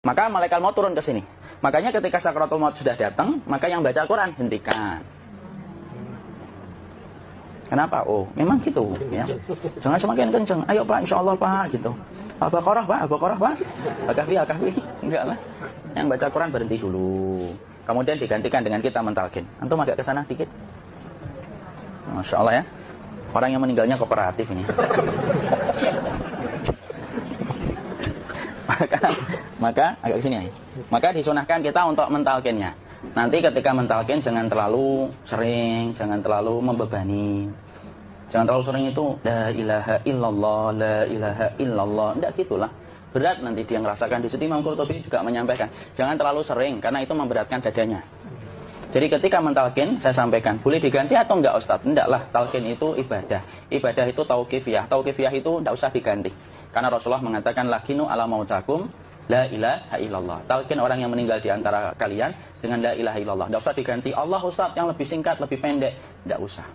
Maka malaikat maut turun ke sini. Makanya ketika sakaratul maut sudah datang, maka yang baca Al-Quran hentikan. Kenapa? Oh, memang gitu ya. Jangan semakin kenceng. Ayo Pak, insya Allah Pak, gitu. Al-Baqarah Pak, Al-Baqarah Pak. Al-Kahfi, Al-Kahfi. Enggak lah. Yang baca Quran berhenti dulu. Kemudian digantikan dengan kita mentalkin. Antum agak ke sana dikit. Masya Allah ya. Orang yang meninggalnya kooperatif ini. maka agak kesini ya. Maka disunahkan kita untuk mentalkinnya. Nanti ketika mentalkin jangan terlalu sering, jangan terlalu membebani. Jangan terlalu sering itu la ilaha illallah, la ilaha illallah. Enggak gitulah. Berat nanti dia ngerasakan. Di situ Imam Qurtubi juga menyampaikan, jangan terlalu sering karena itu memberatkan dadanya. Jadi ketika mentalkin, saya sampaikan, boleh diganti atau enggak Ustaz? Enggak lah, talkin itu ibadah. Ibadah itu tauqifiyah. Tauqifiyah itu enggak usah diganti. Karena Rasulullah mengatakan, lakinu ala mautakum, la ilaha illallah. Talkin orang yang meninggal di antara kalian dengan la ilaha illallah. Enggak usah diganti, Allah Ustaz yang lebih singkat, lebih pendek. Enggak usah.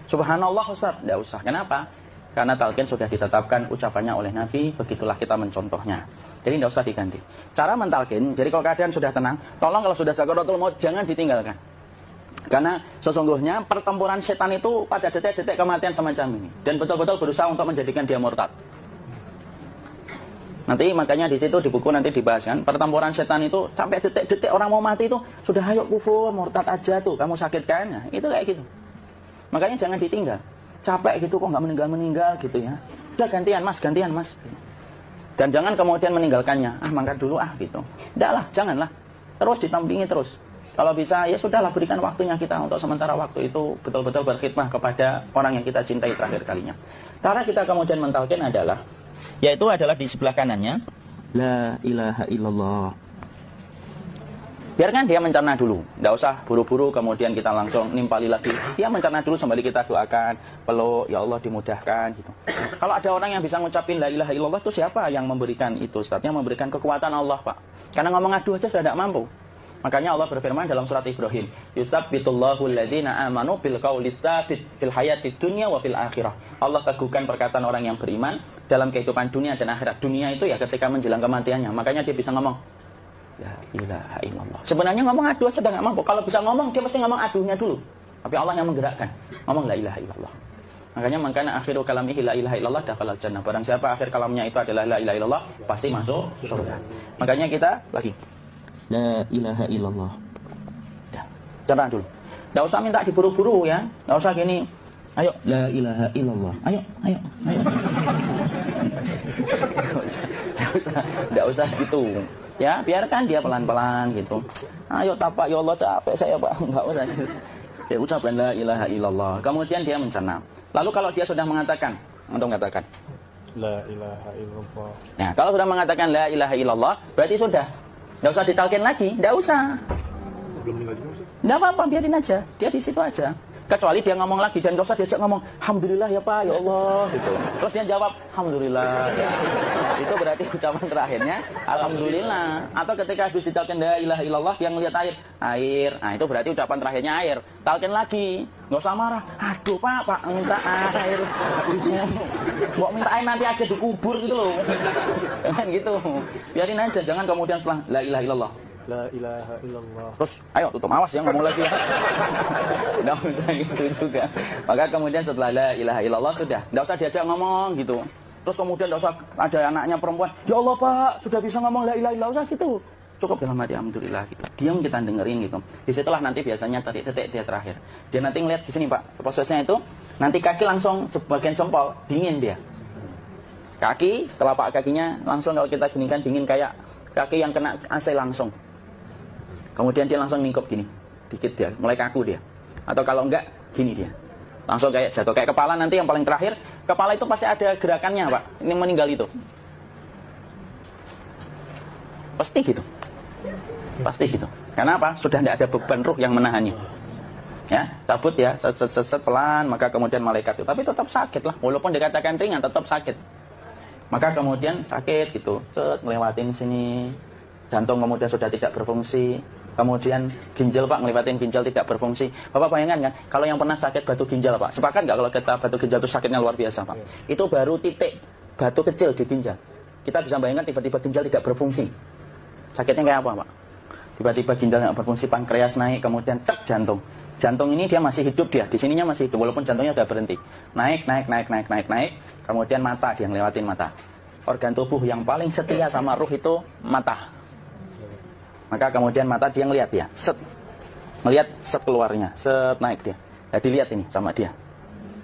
Subhanallah Ustaz, enggak usah. Kenapa? Karena talqin sudah ditetapkan ucapannya oleh Nabi, begitulah kita mencontohnya. Jadi tidak usah diganti. Cara mentalkin, jadi kalau keadaan sudah tenang, tolong kalau sudah sakaratul maut jangan ditinggalkan. Karena sesungguhnya pertempuran setan itu pada detik-detik kematian semacam ini. Dan betul-betul berusaha untuk menjadikan dia murtad. Nanti makanya di situ di buku nanti dibahas kan, pertempuran setan itu sampai detik-detik orang mau mati itu sudah ayo kufur, murtad aja tuh, kamu sakit kan? Nah, itu kayak gitu. Makanya jangan ditinggal. Capek gitu kok nggak meninggal gitu ya. Udah gantian mas. Dan jangan kemudian meninggalkannya. Mangkat dulu gitu. Enggak lah, janganlah. Terus ditampingi terus. Kalau bisa ya sudahlah, berikan waktunya kita untuk sementara waktu itu betul-betul berkhidmah kepada orang yang kita cintai terakhir kalinya. Cara kita kemudian mentalkin adalah, yaitu adalah di sebelah kanannya, la ilaha illallah. Biarkan dia mencerna dulu, tidak usah buru-buru kemudian kita langsung nimpali lagi. Dia mencerna dulu sambil kita doakan, peluk, ya Allah dimudahkan gitu. Kalau ada orang yang bisa ngucapin la ilaha illallah itu siapa yang memberikan itu? Ustaz, yang memberikan kekuatan Allah Pak. Karena ngomong aduh aja sudah tidak mampu. Makanya Allah berfirman dalam surat Ibrahim, yusabbitullahu alladhina amanu bil qawli tsabit fil hayatid dunya wa fil akhirah. Allah teguhkan perkataan orang yang beriman dalam kehidupan dunia dan akhirat. Dunia itu ya ketika menjelang kematiannya. Makanya dia bisa ngomong la ilaha illallah. Sebenarnya ngomong aduh aja sudah nggak mampu. Kalau bisa ngomong, dia mesti ngomong aduhnya dulu. Tapi Allah yang menggerakkan. Ngomong la ilaha illallah. Makanya akhiru kalamihi la ilaha illallah dakhalal jannah. Barang siapa akhir kalamnya itu adalah la ilaha illallah, pasti masuk surga. Makanya kita lagi la ilaha illallah. Dah, cerah dulu. Enggak usah minta diburu-buru ya. Enggak usah gini. Ayo la ilaha illallah. Ayo. Enggak usah gitu. Ya, biarkan dia pelan-pelan gitu. Ayo tapak, ya Allah capek saya Pak. Enggak usah gitu. Ya ucapkan la ilaha illallah. Kemudian dia mencerna. Lalu kalau dia sudah mengatakan, untuk mengatakan la ilaha illallah. Nah, kalau sudah mengatakan la ilaha illallah, berarti sudah. Enggak usah ditalkin lagi, enggak usah. Belum meninggal juga, Ustaz? Enggak apa-apa, biarin aja. Dia di situ aja. Kecuali dia ngomong lagi dan enggak usah diajak ngomong, alhamdulillah ya Pak, ya Allah gitu. Terus dia jawab, alhamdulillah. Ya. Itu berarti ucapan terakhirnya alhamdulillah. Atau ketika habis ditalkin la ilaha illallah, yang lihat air. Nah, itu berarti ucapan terakhirnya air. Talkin lagi. Enggak usah marah. Aduh Pak, minta air. Mau minta air nanti aja dikubur gitu loh. Jangan gitu. Biarin aja, jangan kemudian setelah la ilaha illallah, la ilaha illallah. terus ayo tutup, awas ya ngomong lagi ya. Enggak usah gitu juga. Maka kemudian setelah la ilaha illallah sudah, enggak usah diajak ngomong gitu. Terus kemudian enggak usah ada anaknya perempuan, ya Allah Pak, sudah bisa ngomong la ilaha illallah gitu. Cukup dalam hati alhamdulillah gitu. Diam kita dengerin gitu. Disitulah nanti biasanya detik dia terakhir. Dia nanti ngeliat di sini Pak, prosesnya itu nanti kaki langsung sebagian jempol dingin dia. Kaki, telapak kakinya langsung kalau kita ginikan dingin kayak kaki yang kena AC langsung. Kemudian dia langsung ningkup gini, dikit dia, mulai kaku dia. Atau kalau enggak, gini dia. Langsung kayak jatuh, kayak kepala nanti yang paling terakhir. Kepala itu pasti ada gerakannya Pak, ini meninggal itu. Pasti gitu. Karena apa? Sudah tidak ada beban ruh yang menahannya. Ya, cabut ya, set pelan, maka kemudian malaikat itu. Tapi tetap sakit lah, walaupun dikatakan ringan, tetap sakit. Maka kemudian sakit gitu, ngelewatin sini. Jantung kemudian sudah tidak berfungsi. Kemudian ginjal Pak, ngelewatin ginjal tidak berfungsi. Bapak bayangkan kan, kalau yang pernah sakit batu ginjal Pak, sepakat nggak kalau kita batu ginjal itu sakitnya luar biasa Pak? Itu baru titik batu kecil di ginjal. Kita bisa bayangkan tiba-tiba ginjal tidak berfungsi. Sakitnya kayak apa, Pak? Tiba-tiba ginjal nggak berfungsi, pankreas naik, kemudian tek jantung. Jantung ini dia masih hidup dia, di sininya masih hidup walaupun jantungnya sudah berhenti. Naik, kemudian mata dia ngelewatin mata. Organ tubuh yang paling setia sama ruh itu mata. Maka kemudian mata dia ngelihat dia, ngelihat set keluarnya, set naik dia. Jadi lihat ini sama dia.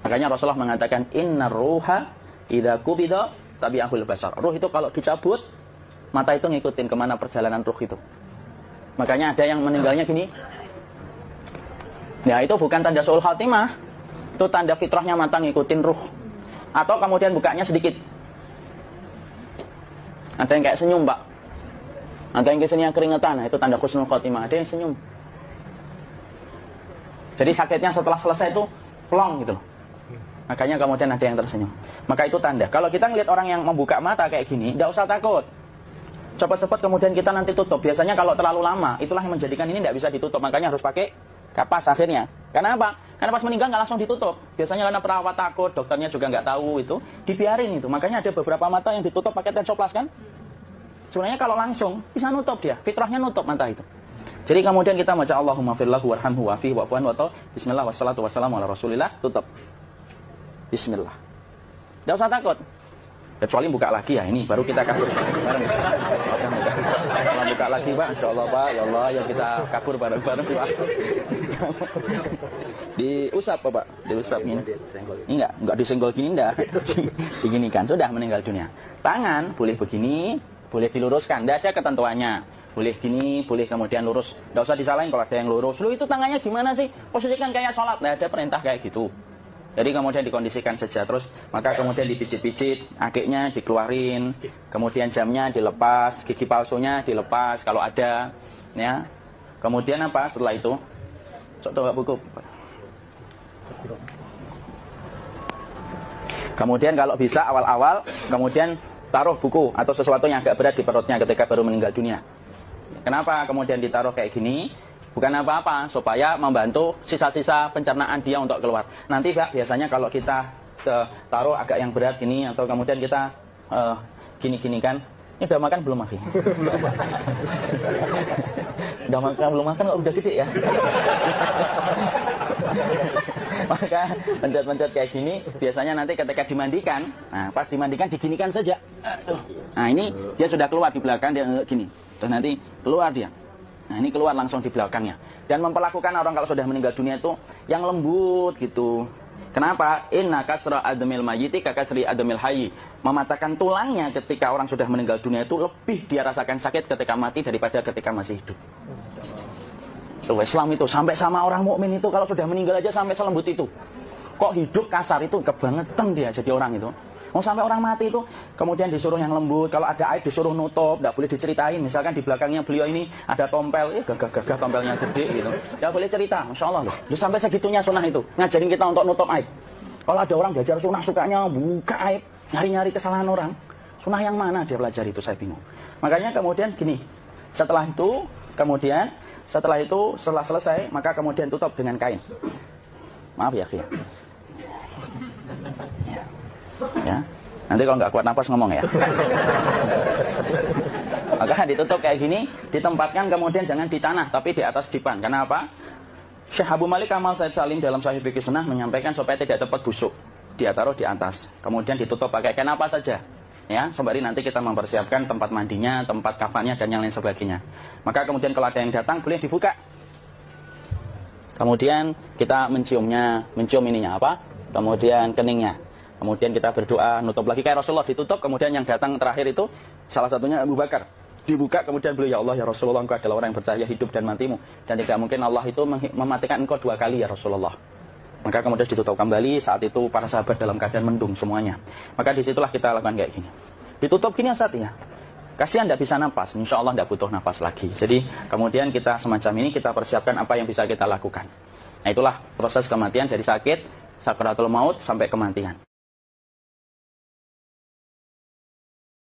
Makanya Rasulullah mengatakan innar ruha idza qubida tabi'ahul basar. Ruh itu kalau dicabut, mata itu ngikutin kemana perjalanan ruh itu. Makanya ada yang meninggalnya gini. Ya itu bukan tanda su'ul khatimah. Itu tanda fitrahnya mata ngikutin ruh. Atau kemudian bukanya sedikit. Ada yang kayak senyum, Pak. Ada yang kesini yang keringetan. Nah, itu tanda husnul khatimah. Ada yang senyum. Jadi sakitnya setelah selesai itu plong gitu. Makanya kemudian ada yang tersenyum. Maka itu tanda. Kalau kita ngelihat orang yang membuka mata kayak gini, tidak usah takut. Cepat-cepat kemudian kita nanti tutup. Biasanya kalau terlalu lama, itulah yang menjadikan ini tidak bisa ditutup. Makanya harus pakai kapas akhirnya. Karena apa? Karena pas meninggal nggak langsung ditutup. Biasanya karena perawat takut, dokternya juga nggak tahu itu, dibiarin itu. Makanya ada beberapa mata yang ditutup pakai tensoplas kan? Sebenarnya kalau langsung bisa nutup dia, fitrahnya nutup mata itu. Jadi kemudian kita baca Allahumma firlahu warhamhu wa'afihi wa'fu'an wa ta'ala. Bismillah wassalatu wassalamu ala Rasulillah, tutup. Bismillah. Nggak usah takut. Kecuali buka lagi ya, ini baru kita kabur bareng. Kalau buka lagi Pak, insyaallah Pak, ya Allah ya kita kabur bareng-bareng Pak. Diusap Pak, diusap ini. Enggak disenggol gini enggak. Diginikan sudah meninggal dunia. Tangan boleh begini, boleh diluruskan, enggak ada ketentuannya. Boleh gini, boleh kemudian lurus. Enggak usah disalahin kalau ada yang lurus. Lu itu tangannya gimana sih? Posisikan kayak sholat. Enggak ada perintah kayak gitu. Jadi kemudian dikondisikan saja terus, maka kemudian dipijit-pijit, akiknya dikeluarin, kemudian jamnya dilepas, gigi palsunya dilepas kalau ada, ya. Kemudian apa setelah itu? Coba buku. Kemudian kalau bisa awal-awal, kemudian taruh buku atau sesuatu yang agak berat di perutnya ketika baru meninggal dunia. Kenapa kemudian ditaruh kayak gini? Bukan apa-apa, supaya membantu sisa-sisa pencernaan dia untuk keluar. Nanti Pak, biasanya kalau kita taruh agak yang berat gini, atau kemudian kita gini-gini kan. Ini udah makan belum, Mafi? Udah makan belum makan kok udah gede ya? Maka pencet-pencet kayak gini, biasanya nanti ketika dimandikan, nah pas dimandikan diginikan saja. Nah ini dia sudah keluar di belakang, dia gini. Terus nanti keluar dia. Nah ini keluar langsung di belakangnya. Dan memperlakukan orang kalau sudah meninggal dunia itu yang lembut gitu. Kenapa? Inna kasra admil mayyiti kakasri admil hayyi. Mematahkan tulangnya ketika orang sudah meninggal dunia itu lebih dia rasakan sakit ketika mati daripada ketika masih hidup. Tuh, Islam itu sampai sama orang mukmin itu kalau sudah meninggal aja sampai selembut itu. Kok hidup kasar itu kebangetan dia jadi orang itu. Mau sampai orang mati itu kemudian disuruh yang lembut, kalau ada aib disuruh nutup, tidak boleh diceritain. Misalkan di belakangnya beliau ini ada tompel, gagah tompelnya gede gitu, tidak boleh cerita. Masya Allah loh, sampai segitunya sunnah itu ngajarin kita untuk nutup aib. Kalau ada orang belajar sunnah sukanya buka aib, nyari-nyari kesalahan orang, sunnah yang mana dia pelajari itu saya bingung. Makanya kemudian gini, setelah selesai maka kemudian tutup dengan kain. Maaf ya Kia. Ya, nanti kalau nggak kuat nafas ngomong ya. Maka ditutup kayak gini, ditempatkan kemudian jangan di tanah tapi di atas dipan. Karena apa? Syekh Abu Malik Kamal Said Salim dalam Sahih Fiqh Sunnah menyampaikan supaya tidak cepat busuk. Dia taruh di atas, kemudian ditutup pakai kain apa saja. Ya, sembari nanti kita mempersiapkan tempat mandinya, tempat kafannya dan yang lain sebagainya. Maka kemudian kalau ada yang datang boleh dibuka. Kemudian kita mencium ininya apa? Kemudian keningnya. Kemudian kita berdoa, nutup lagi kayak Rasulullah ditutup, kemudian yang datang terakhir itu salah satunya Abu Bakar. Dibuka kemudian beliau, ya Allah ya Rasulullah, engkau adalah orang yang percaya hidup dan matimu. Dan tidak mungkin Allah itu mematikan engkau 2 kali ya Rasulullah. Maka kemudian ditutup kembali, saat itu para sahabat dalam keadaan mendung semuanya. Maka disitulah kita lakukan kayak gini. Ditutup gini saatnya. Kasihan tidak bisa napas, insya Allah tidak butuh napas lagi. Jadi kemudian kita semacam ini, kita persiapkan apa yang bisa kita lakukan. Nah itulah proses kematian dari sakit, sakaratul maut sampai kematian.